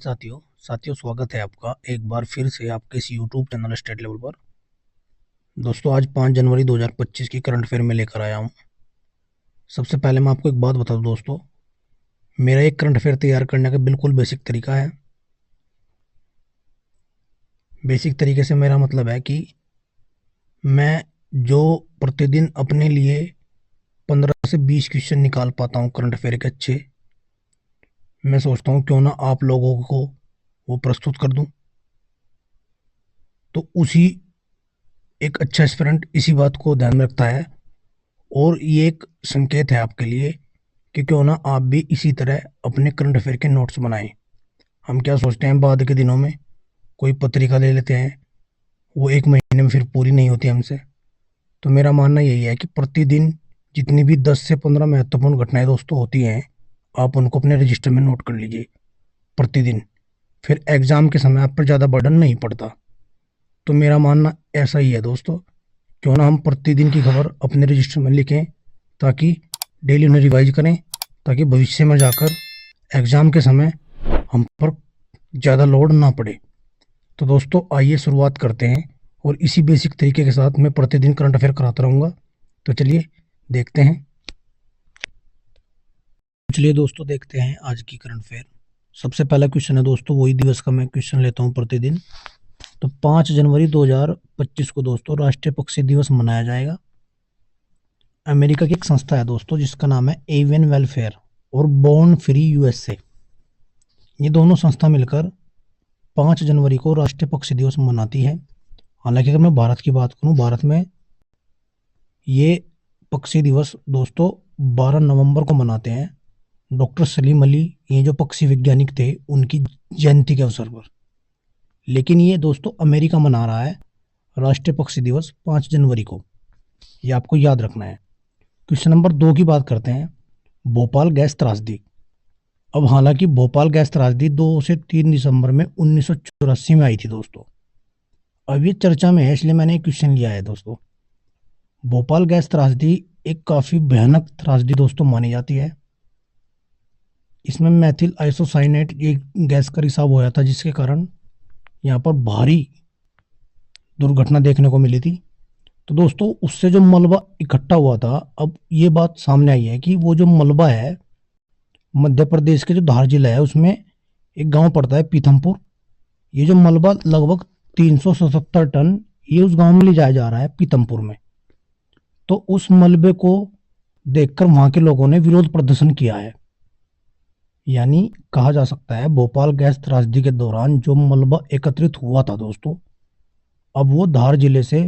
साथियों स्वागत है आपका एक बार फिर से आपके इस यूट्यूब चैनल स्टेट लेवल पर। दोस्तों आज 5 जनवरी 2025 की करंट अफेयर में लेकर आया हूँ। सबसे पहले मैं आपको एक बात बता दूँ दोस्तों, मेरा एक करंट अफेयर तैयार करने का बिल्कुल बेसिक तरीका है। बेसिक तरीके से मेरा मतलब है कि मैं जो प्रतिदिन अपने लिए 15 से 20 क्वेश्चन निकाल पाता हूँ करंट अफेयर के अच्छे, मैं सोचता हूँ क्यों ना आप लोगों को वो प्रस्तुत कर दूँ। तो उसी एक अच्छा एस्पिरेंट इसी बात को ध्यान में रखता है और ये एक संकेत है आपके लिए कि क्यों ना आप भी इसी तरह अपने करंट अफेयर के नोट्स बनाएं। हम क्या सोचते हैं, बाद के दिनों में कोई पत्रिका ले लेते हैं, वो एक महीने में फिर पूरी नहीं होती हमसे। तो मेरा मानना यही है कि प्रतिदिन जितनी भी 10 से 15 महत्वपूर्ण घटनाएं दोस्तों होती हैं, आप उनको अपने रजिस्टर में नोट कर लीजिए प्रतिदिन। फिर एग्ज़ाम के समय आप पर ज़्यादा बर्डन नहीं पड़ता। तो मेरा मानना ऐसा ही है दोस्तों, क्यों ना हम प्रतिदिन की खबर अपने रजिस्टर में लिखें ताकि डेली उन्हें रिवाइज करें, ताकि भविष्य में जाकर एग्ज़ाम के समय हम पर ज़्यादा लोड ना पड़े। तो दोस्तों आइए शुरुआत करते हैं और इसी बेसिक तरीके के साथ मैं प्रतिदिन करंट अफेयर कराता रहूँगा। तो चलिए देखते हैं। चलिए दोस्तों देखते हैं आज की करंट अफेयर। सबसे पहला क्वेश्चन है दोस्तों, वही दिवस का मैं क्वेश्चन लेता हूँ प्रतिदिन। तो 5 जनवरी 2025 को दोस्तों राष्ट्रीय पक्षी दिवस मनाया जाएगा। अमेरिका की एक संस्था है दोस्तों जिसका नाम है एवियन वेलफेयर और बॉर्न फ्री यूएसए, ये दोनों संस्था मिलकर 5 जनवरी को राष्ट्रीय पक्षी दिवस मनाती है। हालांकि अगर मैं भारत की बात करूं, भारत में ये पक्षी दिवस दोस्तों 12 नवंबर को मनाते हैं। डॉक्टर सलीम अली, ये जो पक्षी वैज्ञानिक थे, उनकी जयंती के अवसर पर। लेकिन ये दोस्तों अमेरिका मना रहा है राष्ट्रीय पक्षी दिवस 5 जनवरी को, ये आपको याद रखना है। क्वेश्चन नंबर 2 की बात करते हैं, भोपाल गैस त्रासदी। अब हालांकि भोपाल गैस त्रासदी 2 से 3 दिसंबर में 1984 में आई थी दोस्तों। अब ये चर्चा में है, इसलिए मैंने एक क्वेश्चन लिया है दोस्तों। भोपाल गैस त्रासदी एक काफ़ी भयानक त्रासदी दोस्तों मानी जाती है। इसमें मैथिल आइसोसाइनेट एक गैस का रिसाव होया था, जिसके कारण यहाँ पर भारी दुर्घटना देखने को मिली थी। तो दोस्तों उससे जो मलबा इकट्ठा हुआ था, अब ये बात सामने आई है कि वो जो मलबा है, मध्य प्रदेश के जो धार जिला है उसमें एक गांव पड़ता है पीथमपुर। ये जो मलबा लगभग 377 टन ये उस गांव में ले जाया जा रहा है पीथमपुर में। तो उस मलबे को देखकर वहां के लोगों ने विरोध प्रदर्शन किया है। यानी कहा जा सकता है भोपाल गैस त्रासदी के दौरान जो मलबा एकत्रित हुआ था दोस्तों, अब वो धार जिले से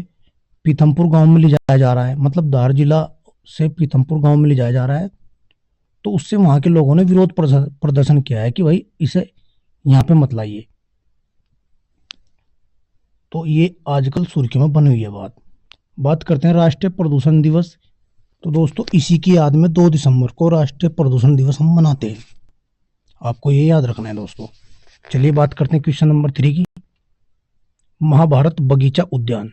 पीथमपुर गांव में ले जाया जा रहा है। मतलब धार जिला से पीथमपुर गांव में ले जाया जा रहा है। तो उससे वहां के लोगों ने विरोध प्रदर्शन किया है कि भाई इसे यहाँ पे मत लाइए। तो ये आजकल सुर्खियों में बनी हुई है बात करते हैं राष्ट्रीय प्रदूषण दिवस। तो दोस्तों इसी की याद में 2 दिसंबर को राष्ट्रीय प्रदूषण दिवस हम मनाते हैं, आपको ये याद रखना है दोस्तों। चलिए बात करते हैं क्वेश्चन नंबर 3 की, महाभारत बगीचा उद्यान।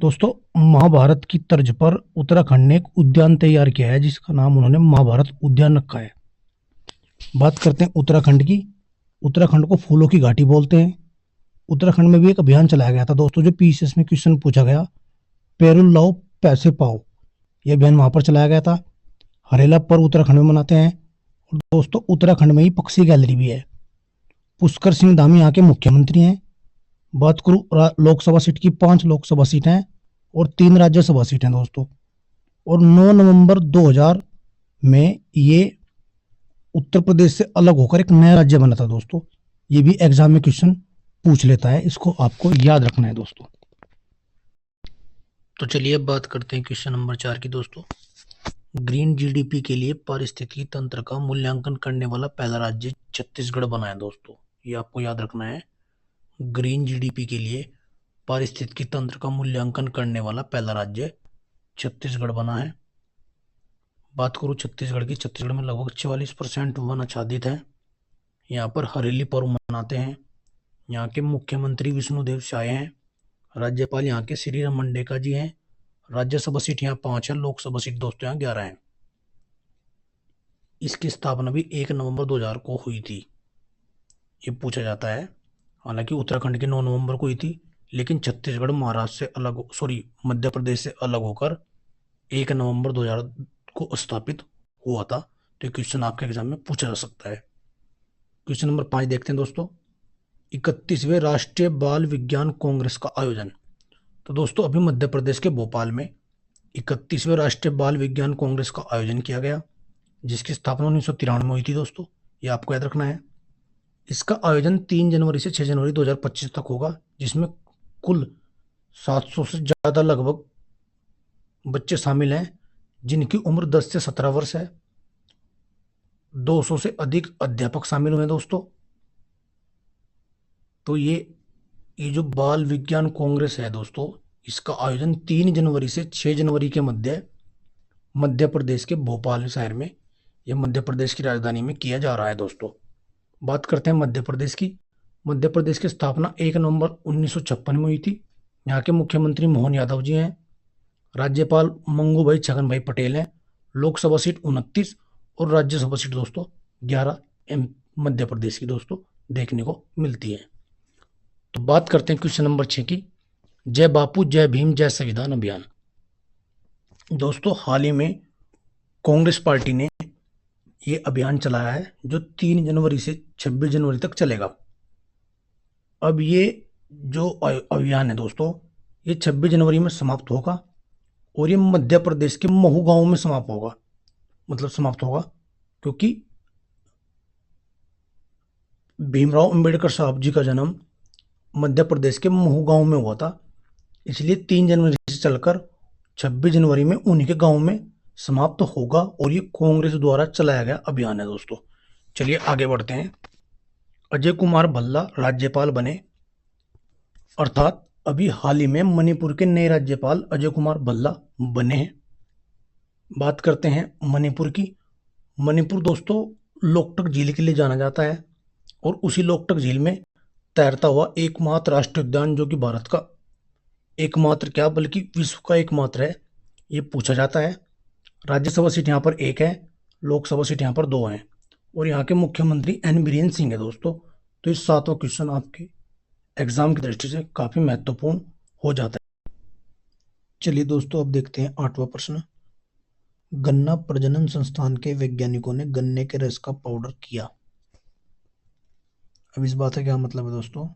दोस्तों महाभारत की तर्ज पर उत्तराखंड ने एक उद्यान तैयार किया है जिसका नाम उन्होंने महाभारत उद्यान रखा है। बात करते हैं उत्तराखंड की। उत्तराखंड को फूलों की घाटी बोलते हैं। उत्तराखंड में भी एक अभियान चलाया गया था दोस्तों, जो पीसीएस में क्वेश्चन पूछा गया, पेरुल लाओ पैसे पाओ, यह अभियान वहां पर चलाया गया था। हरेला पर्व उत्तराखंड में मनाते हैं। और दोस्तों उत्तराखंड में ही पक्षी गैलरी भी है। पुष्कर सिंह धामी यहाँ के मुख्यमंत्री हैं। बात करूँ लोकसभा सीट की, 5 लोकसभा सीट हैं और 3 राज्यसभा सीट हैं दोस्तों। और 9 नवंबर 2000 में ये उत्तर प्रदेश से अलग होकर एक नया राज्य बना था दोस्तों। ये भी एग्जाम में क्वेश्चन पूछ लेता है, इसको आपको याद रखना है दोस्तों। तो चलिए अब बात करते हैं क्वेश्चन नंबर 4 की दोस्तों। ग्रीन जीडीपी के लिए पारिस्थितिकी तंत्र का मूल्यांकन करने वाला पहला राज्य छत्तीसगढ़ बना है दोस्तों, ये आपको याद रखना है। ग्रीन जीडीपी के लिए पारिस्थितिकी तंत्र का मूल्यांकन करने वाला पहला राज्य छत्तीसगढ़ बना है। बात करूँ छत्तीसगढ़ की, छत्तीसगढ़ में लगभग 44% वन आच्छादित है। यहाँ पर हरेली पर्व मनाते हैं। यहाँ के मुख्यमंत्री विष्णुदेव साय हैं। राज्यपाल यहाँ के श्री राम मंडेका जी हैं। राज्यसभा सीट यहाँ 5 है, लोकसभा सीट दोस्तों यहाँ 11 है। इसकी स्थापना भी 1 नवंबर 2000 को हुई थी। ये पूछा जाता है। हालांकि उत्तराखंड की 9 नवंबर को हुई थी, लेकिन छत्तीसगढ़ महाराष्ट्र से अलग, सॉरी, मध्य प्रदेश से अलग होकर 1 नवंबर 2000 को स्थापित हुआ था। तो क्वेश्चन आपके एग्जाम में पूछा जा सकता है। क्वेश्चन नंबर 5 देखते हैं दोस्तों। 31वें राष्ट्रीय बाल विज्ञान कांग्रेस का आयोजन। तो दोस्तों अभी मध्य प्रदेश के भोपाल में 31वें राष्ट्रीय बाल विज्ञान कांग्रेस का आयोजन किया गया, जिसकी स्थापना 1993 में हुई थी दोस्तों। ये आपको याद रखना है। इसका आयोजन 3 जनवरी से 6 जनवरी 2025 तक होगा, जिसमें कुल 700 से ज़्यादा लगभग बच्चे शामिल हैं, जिनकी उम्र 10 से 17 वर्ष है। 200 से अधिक अध्यापक शामिल हुए दोस्तों। तो ये जो बाल विज्ञान कांग्रेस है दोस्तों, इसका आयोजन 3 जनवरी से 6 जनवरी के मध्य प्रदेश के भोपाल शहर में, यह मध्य प्रदेश की राजधानी में किया जा रहा है दोस्तों। बात करते हैं मध्य प्रदेश की। मध्य प्रदेश की स्थापना 1 नवंबर 1956 में हुई थी। यहाँ के मुख्यमंत्री मोहन यादव जी हैं। राज्यपाल मंगू भाई छगन भाई पटेल हैं। लोकसभा सीट 29 और राज्यसभा सीट दोस्तों 11 मध्य प्रदेश की दोस्तों देखने को मिलती है। तो बात करते हैं क्वेश्चन नंबर 6 की। जय बापू जय भीम जय संविधान अभियान। दोस्तों हाल ही में कांग्रेस पार्टी ने ये अभियान चलाया है, जो 3 जनवरी से 26 जनवरी तक चलेगा। अब ये जो अभियान है दोस्तों, ये 26 जनवरी में समाप्त होगा और ये मध्य प्रदेश के महू गांव में समाप्त होगा, क्योंकि भीमराव अंबेडकर साहब जी का जन्म मध्य प्रदेश के महू गांव में हुआ था। इसलिए 3 जनवरी से चलकर 26 जनवरी में उन्हीं के गांव में समाप्त होगा और ये कांग्रेस द्वारा चलाया गया अभियान है दोस्तों। चलिए आगे बढ़ते हैं। अजय कुमार भल्ला राज्यपाल बने, अर्थात अभी हाल ही में मणिपुर के नए राज्यपाल अजय कुमार भल्ला बने हैं। बात करते हैं मणिपुर की। मणिपुर दोस्तों लोकटक झील के लिए जाना जाता है और उसी लोकटक झील में तैरता हुआ एकमात्र राष्ट्रीय उद्यान, जो कि भारत का एकमात्र क्या बल्कि विश्व का एकमात्र है, ये पूछा जाता है। राज्यसभा सीट यहाँ पर 1 है, लोकसभा सीट यहाँ पर 2 हैं और यहाँ के मुख्यमंत्री एन बीरेन सिंह है दोस्तों। तो इस 7वां क्वेश्चन आपके एग्जाम की दृष्टि से काफी महत्वपूर्ण हो जाता है। चलिए दोस्तों अब देखते हैं 8वां प्रश्न। गन्ना प्रजनन संस्थान के वैज्ञानिकों ने गन्ने के रस का पाउडर किया। अब इस बात का क्या मतलब है दोस्तों?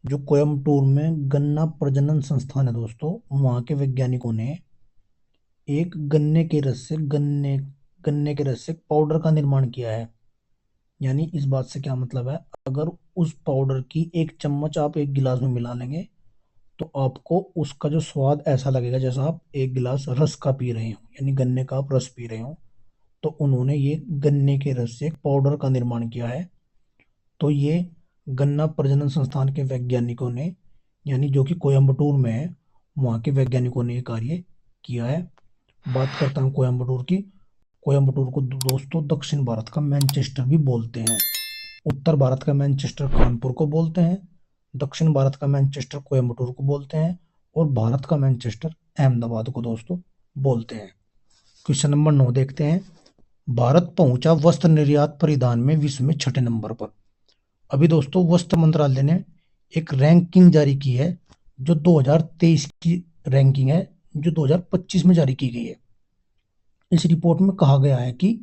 जो कोयम्बटूर में गन्ना प्रजनन संस्थान है दोस्तों, वहाँ के वैज्ञानिकों ने एक गन्ने के रस से पाउडर का निर्माण किया है। यानी इस बात से क्या मतलब है, अगर उस पाउडर की 1 चम्मच आप 1 गिलास में मिला लेंगे तो आपको उसका जो स्वाद ऐसा लगेगा जैसा आप 1 गिलास रस का पी रहे हो, यानी गन्ने का आप रस पी रहे हो। तो उन्होंने ये गन्ने के रस से एक पाउडर का निर्माण किया है। तो ये गन्ना प्रजनन संस्थान के वैज्ञानिकों ने, यानी जो कि कोयम्बटूर में है, वहाँ के वैज्ञानिकों ने ये कार्य किया है। बात करता हूँ कोयम्बटूर की। कोयम्बटूर को दोस्तों दक्षिण भारत का मैनचेस्टर भी बोलते हैं। उत्तर भारत का मैनचेस्टर कानपुर को बोलते हैं, दक्षिण भारत का मैनचेस्टर कोयम्बटूर को बोलते हैं और भारत का मैनचेस्टर अहमदाबाद को दोस्तों बोलते हैं। क्वेश्चन नंबर 9 देखते हैं। भारत पहुंचा वस्त्र निर्यात परिधान में विश्व में 6ठे नंबर पर। अभी दोस्तों वस्त्र मंत्रालय ने एक रैंकिंग जारी की है, जो 2023 की रैंकिंग है, जो 2025 में जारी की गई है। इस रिपोर्ट में कहा गया है कि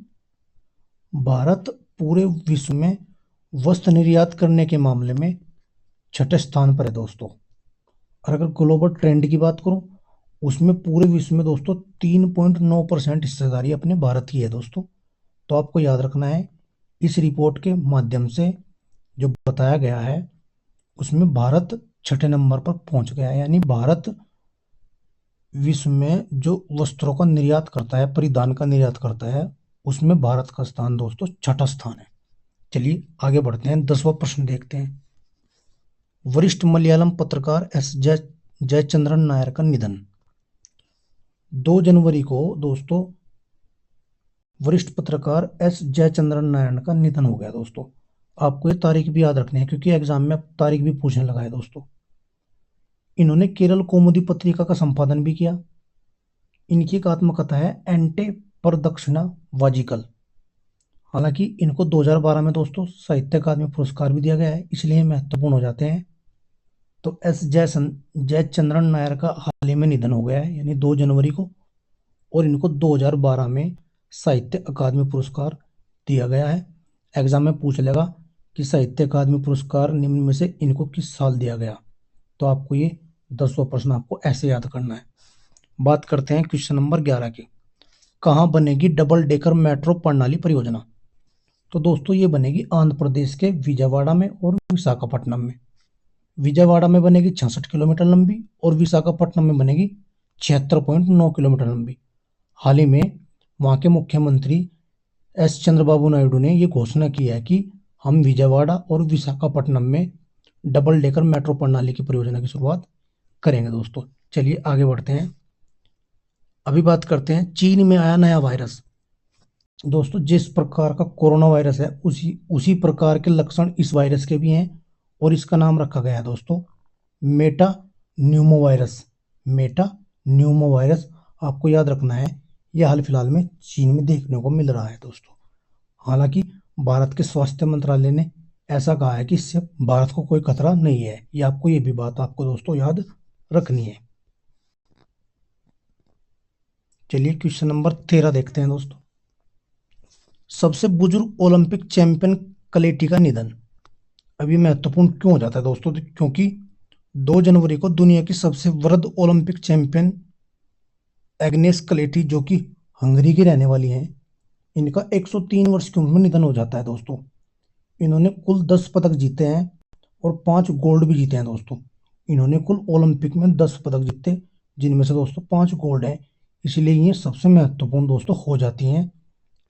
भारत पूरे विश्व में वस्त्र निर्यात करने के मामले में 6ठे स्थान पर है दोस्तों। और अगर ग्लोबल ट्रेंड की बात करूं, उसमें पूरे विश्व में दोस्तों 3.9% हिस्सेदारी अपने भारत की है दोस्तों। तो आपको याद रखना है, इस रिपोर्ट के माध्यम से जो बताया गया है उसमें भारत 6ठे नंबर पर पहुंच गया है। यानी भारत विश्व में जो वस्त्रों का निर्यात करता है, परिधान का निर्यात करता है, उसमें भारत का स्थान दोस्तों 6ठा स्थान है। चलिए आगे बढ़ते हैं। 10वां प्रश्न देखते हैं। वरिष्ठ मलयालम पत्रकार एस जयचंद्रन नायर का निधन। 2 जनवरी को दोस्तों वरिष्ठ पत्रकार एस जयचंद्रन नायर का निधन हो गया दोस्तों। आपको ये तारीख भी याद रखनी है, क्योंकि एग्जाम में तारीख भी पूछने लगा है दोस्तों। इन्होंने केरल कौमुदी पत्रिका का संपादन भी किया। इनकी एक आत्मकथा है एंटे प्रदक्षिणा वाजिकल। हालांकि इनको 2012 में दोस्तों साहित्य अकादमी पुरस्कार भी दिया गया है, इसलिए महत्वपूर्ण हो जाते हैं। तो एस जयचंद्रन नायर का हाल ही में निधन हो गया है, यानी 2 जनवरी को, और इनको 2012 में साहित्य अकादमी पुरस्कार दिया गया है। एग्जाम में पूछ लेगा कि साहित्य अकादमी पुरस्कार निम्न में से इनको किस साल दिया गया, तो आपको ये 10वां प्रश्न आपको ऐसे याद करना है। बात करते हैं क्वेश्चन नंबर 11 की। कहाँ बनेगी डबल डेकर मेट्रो प्रणाली परियोजना? तो दोस्तों ये बनेगी आंध्र प्रदेश के विजयवाड़ा में और विशाखापट्टनम में। विजयवाड़ा में बनेगी 66 किलोमीटर लंबी और विशाखापट्टनम में बनेगी 76.9 किलोमीटर लंबी। हाल ही में वहां के मुख्यमंत्री एस चंद्रबाबू नायडू ने ये घोषणा की है कि हम विजयवाड़ा और विशाखापट्टनम में डबल डेकर मेट्रो प्रणाली की परियोजना की शुरुआत करेंगे। दोस्तों चलिए आगे बढ़ते हैं। अभी बात करते हैं चीन में आया नया वायरस। दोस्तों जिस प्रकार का कोरोना वायरस है उसी प्रकार के लक्षण इस वायरस के भी हैं, और इसका नाम रखा गया है दोस्तों Meta Numa virus. Meta Numa virus आपको याद रखना है, यह हाल फिलहाल में चीन में देखने को मिल रहा है दोस्तों। हालांकि भारत के स्वास्थ्य मंत्रालय ने ऐसा कहा है कि इससे भारत को कोई खतरा नहीं है। ये आपको ये भी बात आपको दोस्तों याद रखनी है। चलिए क्वेश्चन नंबर 13 देखते हैं दोस्तों। सबसे बुजुर्ग ओलंपिक चैंपियन कलेटी का निधन। अभी महत्वपूर्ण क्यों हो जाता है दोस्तों? क्योंकि 2 जनवरी को दुनिया की सबसे वृद्ध ओलंपिक चैंपियन एग्नेस कलेटी, जो कि हंगरी की रहने वाली हैं, इनका 103 वर्ष की उम्र में निधन हो जाता है दोस्तों। इन्होंने कुल 10 पदक जीते हैं और 5 गोल्ड भी जीते हैं दोस्तों। इन्होंने कुल ओलंपिक में 10 पदक जीते, जिनमें से दोस्तों 5 गोल्ड हैं, इसलिए ये सबसे महत्वपूर्ण दोस्तों हो जाती हैं।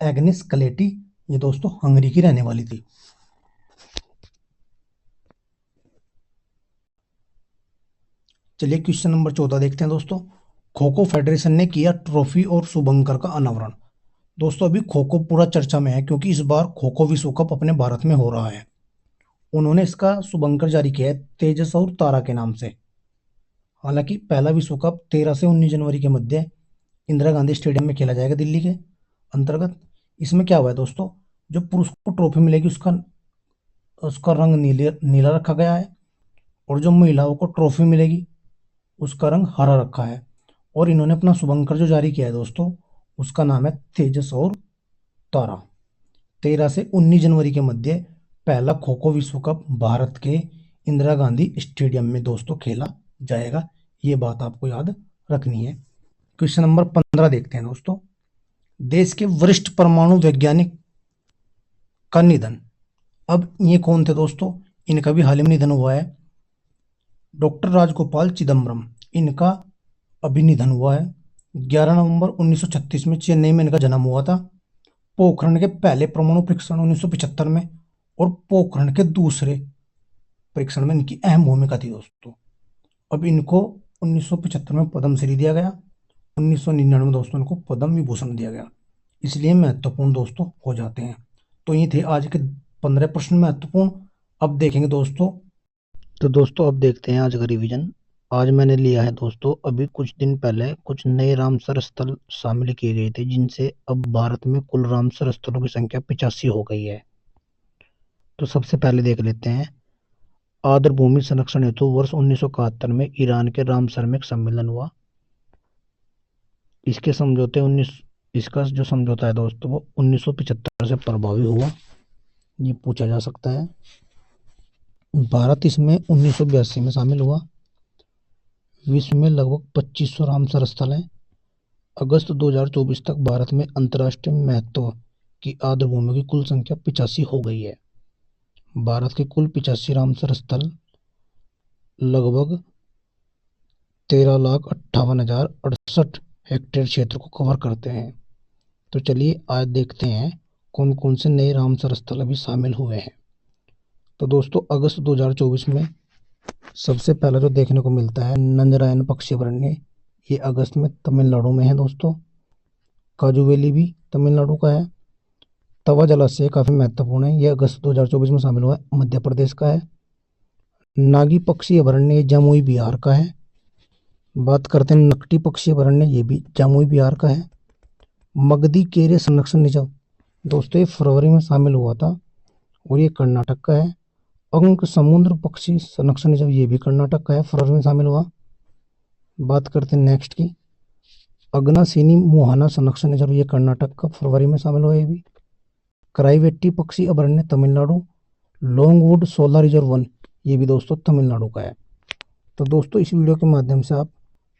एग्नेस कलेटी ये दोस्तों हंगरी की रहने वाली थी। चलिए क्वेश्चन नंबर 14 देखते हैं दोस्तों। खो खो फेडरेशन ने किया ट्रॉफी और शुभंकर का अनावरण। दोस्तों अभी खो खो पूरा चर्चा में है, क्योंकि इस बार खो खो विश्व कप अपने भारत में हो रहा है। उन्होंने इसका शुभंकर जारी किया है तेजस और तारा के नाम से। हालांकि पहला विश्व कप 13 से 19 जनवरी के मध्य इंदिरा गांधी स्टेडियम में खेला जाएगा दिल्ली के अंतर्गत। इसमें क्या हुआ है दोस्तों, जो पुरुष को ट्रॉफी मिलेगी उसका उसका रंग नीला रखा गया है, और जो महिलाओं को ट्रॉफी मिलेगी उसका रंग हरा रखा है। और इन्होंने अपना शुभंकर जो जारी किया है दोस्तों, उसका नाम है तेजस और तारा। 13 से 19 जनवरी के मध्य पहला खो खो विश्व कप भारत के इंदिरा गांधी स्टेडियम में दोस्तों खेला जाएगा। ये बात आपको याद रखनी है। क्वेश्चन नंबर 15 देखते हैं दोस्तों। देश के वरिष्ठ परमाणु वैज्ञानिक का निधन। अब ये कौन थे दोस्तों? इनका भी हाल ही में निधन हुआ है। डॉक्टर राजगोपाल चिदम्बरम, इनका अभी निधन हुआ है। 11 नवंबर 1936 में चेन्नई में इनका जन्म हुआ था। पोखरण के पहले परमाणु परीक्षण 1975 में और पोखरण के दूसरे परीक्षण में इनकी अहम भूमिका थी दोस्तों। अब इनको 1975 में पद्मश्री दिया गया, 1999 में दोस्तों इनको पद्म विभूषण दिया गया, इसलिए महत्वपूर्ण दोस्तों हो जाते हैं। तो ये थे आज के 15 प्रश्न महत्वपूर्ण। अब देखेंगे दोस्तों, तो दोस्तों अब देखते हैं आज का रिवीजन। आज मैंने लिया है दोस्तों, अभी कुछ दिन पहले कुछ नए रामसर स्थल शामिल किए गए थे, जिनसे अब भारत में कुल रामसर स्थलों की संख्या 85 हो गई है। तो सबसे पहले देख लेते हैं। आर्द्र भूमि संरक्षण हेतु वर्ष 1971 में ईरान के रामसर में एक सम्मेलन हुआ। इसका जो समझौता है दोस्तों वो 1975 से प्रभावी हुआ, ये पूछा जा सकता है। भारत इसमें 1982 में शामिल हुआ। विश्व में लगभग 2500 रामसर स्थल हैं। अगस्त 2024 तक भारत में अंतर्राष्ट्रीय महत्व की आर्द्र भूमि की कुल संख्या 85 हो गई है। भारत के कुल 85 रामसर स्थल लगभग 13,58,068 हेक्टेयर क्षेत्र को कवर करते हैं। तो चलिए आज देखते हैं कौन कौन से नए रामसर स्थल अभी शामिल हुए हैं। तो दोस्तों अगस्त 2024 में सबसे पहला जो देखने को मिलता है नंजरायन पक्षी अभयारण्य, ये अगस्त में तमिलनाडु में है दोस्तों। काजूवेली भी तमिलनाडु का है। तवा जलाशय काफ़ी महत्वपूर्ण है, ये अगस्त 2024 में शामिल हुआ है, मध्य प्रदेश का है। नागी पक्षी अभयारण्य जमुई बिहार का है। बात करते हैं नकटी पक्षी अभयारण्य, ये भी जमुई बिहार का है। मगधी केरे संरक्षण निगम, दोस्तों ये फरवरी में शामिल हुआ था और ये कर्नाटक का है। अंक समुद्र पक्षी संरक्षण जब ये भी कर्नाटक का है, फरवरी में शामिल हुआ। बात करते हैं नेक्स्ट की, अगनासिनी मोहाना संरक्षण जब ये कर्नाटक का फरवरी में शामिल हुआ। ये भी कराईवेट्टी पक्षी अभयारण्य Tamil Nadu, Longwood solar reserve one ये भी दोस्तों तमिलनाडु का है। तो दोस्तों इस वीडियो के माध्यम से आप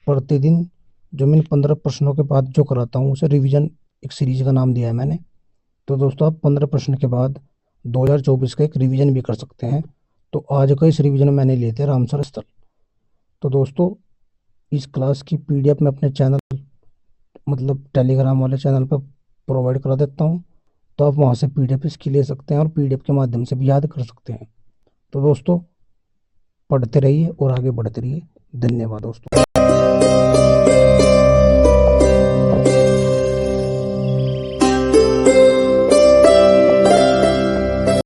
प्रतिदिन जो मैंने 15 प्रश्नों के बाद जो कराता हूँ उसे रिवीजन एक सीरीज का नाम दिया है मैंने। तो दोस्तों आप 15 प्रश्न के बाद 2024 का एक रिवीजन भी कर सकते हैं। तो आज का इस रिवीजन में मैंने लिए थे रामसर स्थल। तो दोस्तों इस क्लास की पीडीएफ मैं अपने चैनल मतलब टेलीग्राम वाले चैनल पर प्रोवाइड करा देता हूँ। तो आप वहाँ से पीडीएफ इसकी ले सकते हैं और पीडीएफ के माध्यम से भी याद कर सकते हैं। तो दोस्तों पढ़ते रहिए और आगे बढ़ते रहिए। धन्यवाद दोस्तों।